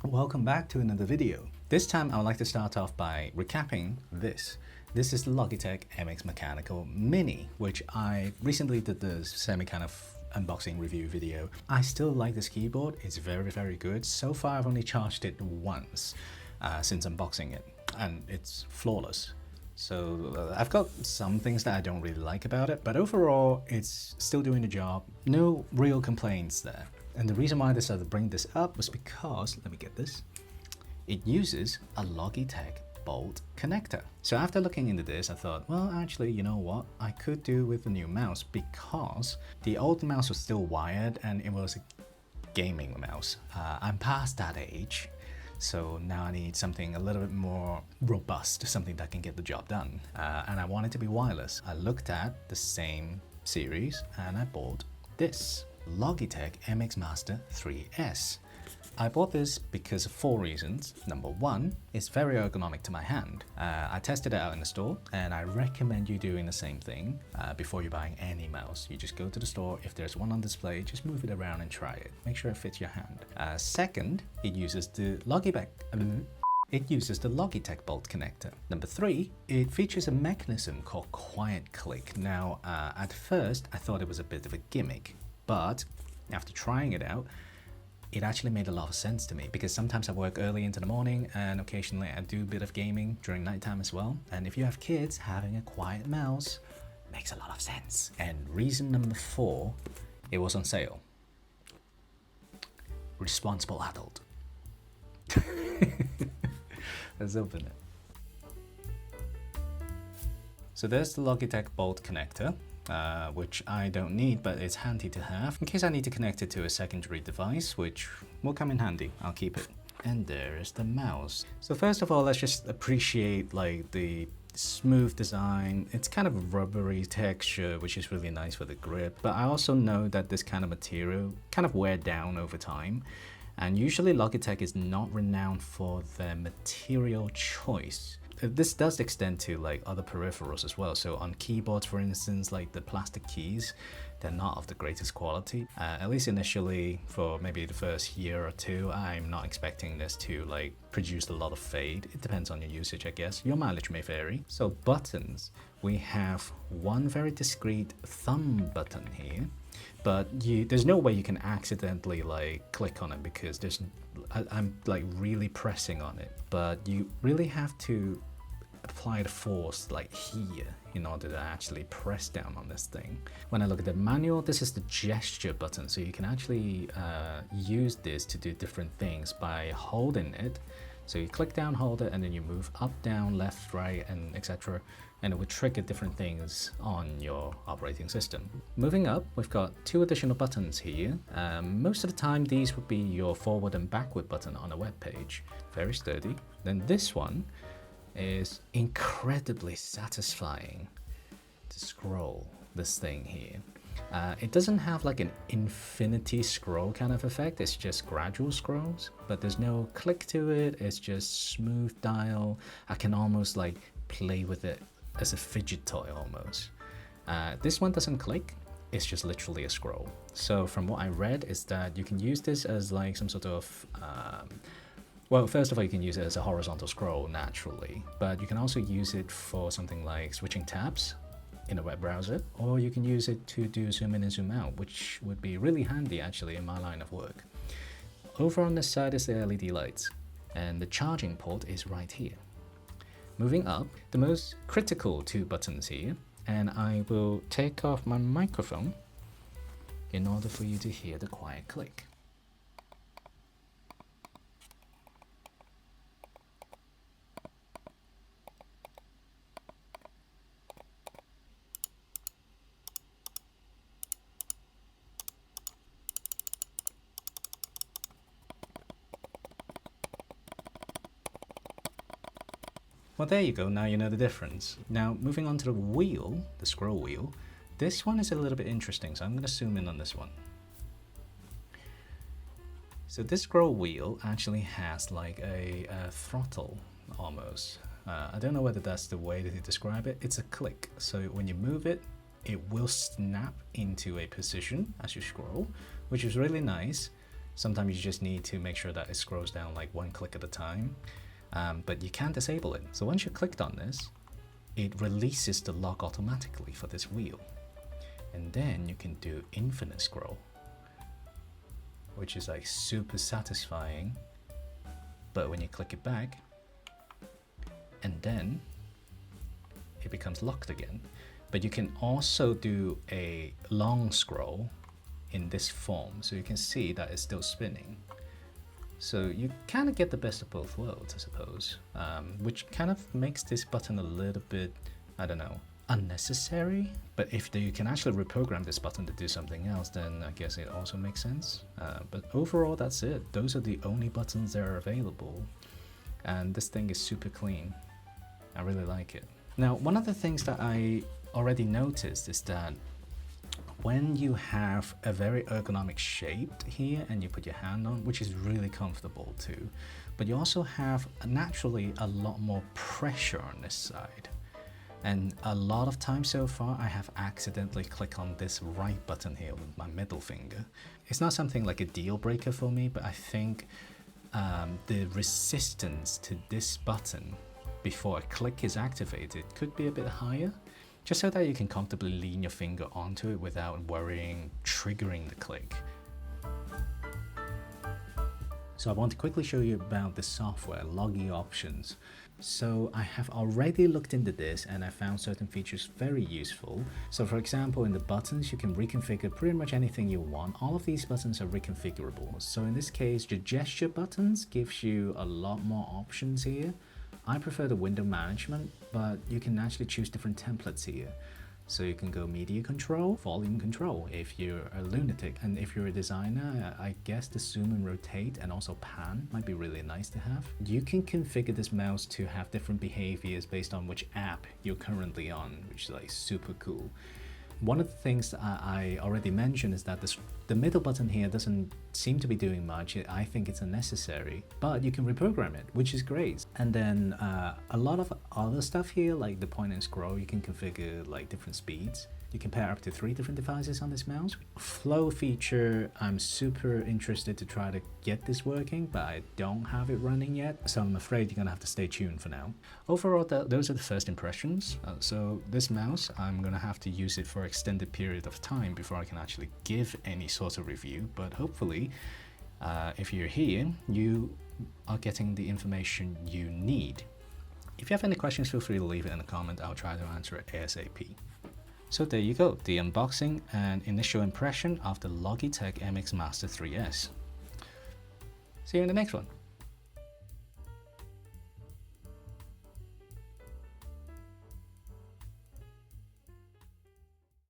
Welcome back to another video. This time I would like to start off by recapping this. This is the Logitech MX Mechanical Mini, which I recently did the semi kind of unboxing review video. I still like this keyboard. It's very good. So far I've only charged it once since unboxing it, and it's flawless. So I've got some things that I don't really like about it, but overall it's still doing the job. No real complaints there. And the reason why I decided to bring this up was because, let me get this, it uses a Logitech bolt connector. So after looking into this, I thought, well, actually, you know what? I could do with a new mouse, because the old mouse was still wired and it was a gaming mouse. I'm past that age. So now I need something a little bit more robust, something that can get the job done. And I want it to be wireless. I looked at the same series and I bought this Logitech MX Master 3S. I bought this because of 4 reasons. Number 1, it's very ergonomic to my hand. I tested it out in the store, and I recommend you doing the same thing before you're buying any mouse. You just go to the store, if there's one on display, just move it around and try it. Make sure it fits your hand. Second, it uses the Logitech bolt connector. Number 3, it features a mechanism called quiet click. Now, at first, I thought it was a bit of a gimmick, but after trying it out, it actually made a lot of sense to me, because sometimes I work early into the morning and occasionally I do a bit of gaming during nighttime as well. And if you have kids, having a quiet mouse makes a lot of sense. And reason number 4, it was on sale. Responsible adult. Let's open it. So there's the Logitech bolt connector. Which I don't need, but it's handy to have in case I need to connect it to a secondary device, which will come in handy. I'll keep it. And there is the mouse. So first of all, let's just appreciate like the smooth design. It's kind of a rubbery texture, which is really nice for the grip. But I also know that this kind of material kind of wear down over time. And usually Logitech is not renowned for their material choice. This does extend to like other peripherals as well. So on keyboards, for instance, like the plastic keys, they're not of the greatest quality. At least initially, for maybe the first year or 2, I'm not expecting this to like produce a lot of fade. It depends on your usage, I guess. Your mileage may vary. So buttons, we have one very discreet thumb button here, but there's no way you can accidentally like click on it, because I'm like really pressing on it, but you really have to apply the force like here in order to actually press down on this thing. When I look at the manual, this is the gesture button, so you can actually use this to do different things by holding it. So you click down, hold it, and then you move up, down, left, right, and etc. And it would trigger different things on your operating system. Moving up, we've got 2 additional buttons here. Most of the time, these would be your forward and backward button on a web page. Very sturdy. Then this one is incredibly satisfying to scroll this thing here. It doesn't have like an infinity scroll kind of effect, it's just gradual scrolls, but there's no click to it, it's just smooth dial. I can almost like play with it as a fidget toy almost. This one doesn't click, it's just literally a scroll. So from what I read is that you can use this as like some sort of well, first of all, you can use it as a horizontal scroll naturally, but you can also use it for something like switching tabs in a web browser, or you can use it to do zoom in and zoom out, which would be really handy actually in my line of work. Over on this side is the LED lights, and the charging port is right here. Moving up, the most critical 2 buttons here, and I will take off my microphone in order for you to hear the quiet click. Well, there you go, now you know the difference. Now, moving on to the wheel, the scroll wheel, this one is a little bit interesting, so I'm going to zoom in on this one. So this scroll wheel actually has like a throttle almost. I don't know whether that's the way to describe it. It's a click. So when you move it, it will snap into a position as you scroll, which is really nice. Sometimes you just need to make sure that it scrolls down like one click at a time, but you can disable it. So once you clicked on this, it releases the lock automatically for this wheel. And then you can do infinite scroll, which is like super satisfying. But when you click it back, and then it becomes locked again. But you can also do a long scroll in this form, so you can see that it's still spinning. So you kind of get the best of both worlds, I suppose, which kind of makes this button a little bit, I don't know, unnecessary. But if you can actually reprogram this button to do something else, then I guess it also makes sense. But overall, that's it. Those are the only buttons that are available. And this thing is super clean. I really like it. Now, one of the things that I already noticed is that when you have a very ergonomic shape here and you put your hand on, which is really comfortable too, but you also have naturally a lot more pressure on this side. And a lot of times so far, I have accidentally clicked on this right button here with my middle finger. It's not something like a deal breaker for me, but I think the resistance to this button before a click is activated could be a bit higher, just so that you can comfortably lean your finger onto it without worrying triggering the click. So I want to quickly show you about the software, Logi Options. So I have already looked into this and I found certain features very useful. So for example, in the buttons, you can reconfigure pretty much anything you want. All of these buttons are reconfigurable. So in this case, the gesture buttons gives you a lot more options here. I prefer the window management, but you can actually choose different templates here. So you can go media control, volume control if you're a lunatic. And if you're a designer, I guess the zoom and rotate and also pan might be really nice to have. You can configure this mouse to have different behaviors based on which app you're currently on, which is like super cool. One of the things I already mentioned is that the middle button here doesn't seem to be doing much. I think it's unnecessary, but you can reprogram it, which is great. And then a lot of other stuff here, like the point and scroll, you can configure like different speeds. You can pair up to 3 different devices on this mouse. Flow feature, I'm super interested to try to get this working, but I don't have it running yet, so I'm afraid you're gonna have to stay tuned for now. Overall, those are the first impressions. So this mouse, I'm gonna have to use it for an extended period of time before I can actually give any sort of review, but hopefully, if you're here, you are getting the information you need. If you have any questions, feel free to leave it in a comment. I'll try to answer it ASAP. So there you go, the unboxing and initial impression of the Logitech MX Master 3S. See you in the next one.